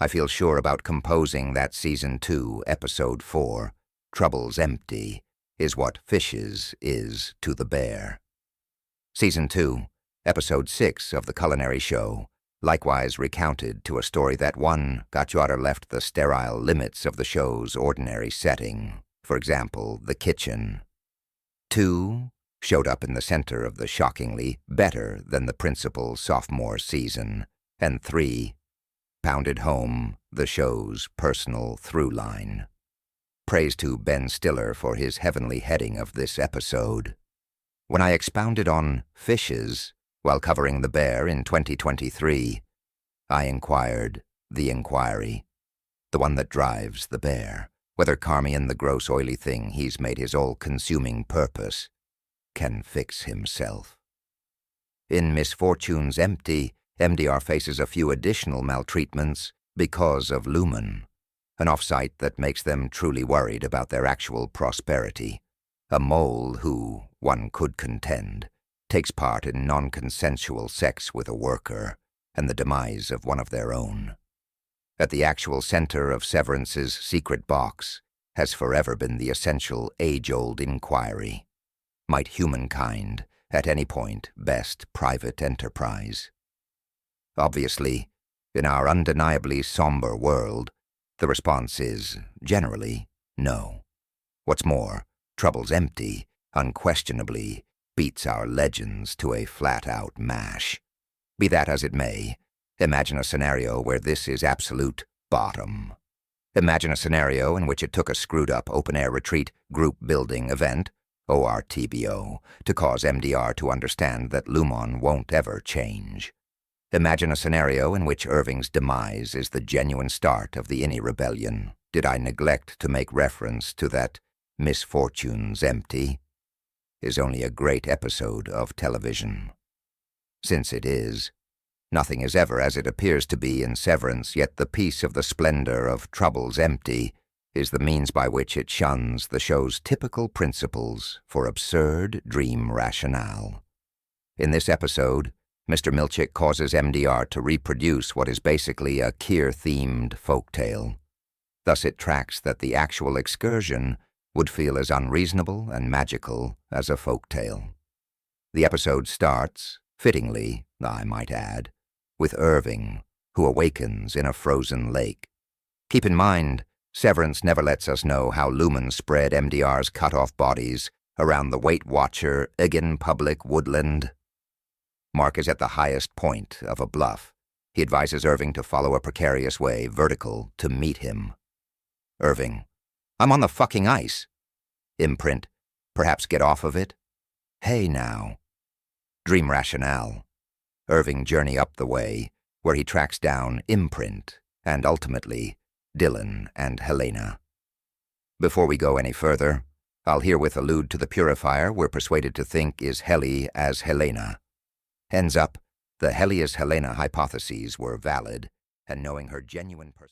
I feel sure about composing that Season 2, Episode 4, Trouble's Empty, is what fishes is to the bear. Season 2, Episode 6 of the culinary show, likewise recounted to a story that 1. got you out or left the sterile limits of the show's ordinary setting, for example, the kitchen. 2. showed up in the center of the shockingly better than the principal sophomore season, and 3. pounded home the show's personal through line. Praise to Ben Stiller for his heavenly heading of this episode. When I expounded on fishes while covering the bear in 2023, I inquired the inquiry, the one that drives the bear, whether Carmian, the gross oily thing he's made his all-consuming purpose, can fix himself. In Misfortune's Empty, MDR faces a few additional maltreatments because of Lumon, an offsite that makes them truly worried about their actual prosperity. A mole who, one could contend, takes part in non-consensual sex with a worker and the demise of one of their own. At the actual center of Severance's secret box has forever been the essential age-old inquiry. Might humankind, at any point, best private enterprise? Obviously, in our undeniably somber world, the response is, generally, no. What's more, Trouble's Empty, unquestionably, beats our legends to a flat-out mash. Be that as it may, imagine a scenario where this is absolute bottom. Imagine a scenario in which it took a screwed-up open-air retreat group-building event, ORTBO, to cause MDR to understand that Lumon won't ever change. Imagine a scenario in which Irving's demise is the genuine start of the Innie Rebellion. Did I neglect to make reference to that Misfortune's Empty is only a great episode of television? Since it is, nothing is ever as it appears to be in Severance, yet the piece of the splendor of Trouble's Empty is the means by which it shuns the show's typical principles for absurd dream rationale. In this episode, Mr. Milchick causes MDR to reproduce what is basically a Keir-themed folktale. Thus it tracks that the actual excursion would feel as unreasonable and magical as a folktale. The episode starts, fittingly, I might add, with Irving, who awakens in a frozen lake. Keep in mind, Severance never lets us know how Lumon spread MDR's cut-off bodies around the Weight Watcher Eagan public woodland. Mark is at the highest point of a bluff. He advises Irving to follow a precarious way vertical to meet him. Irving: I'm on the fucking ice. Imprint: perhaps get off of it? Hey now. Dream rationale. Irving journey up the way, where he tracks down Imprint, and ultimately, Dylan and Helena. Before we go any further, I'll herewith allude to the purifier we're persuaded to think is Helly as Helena. Ends up, the Helly as Helena hypotheses were valid, and knowing her genuine personality.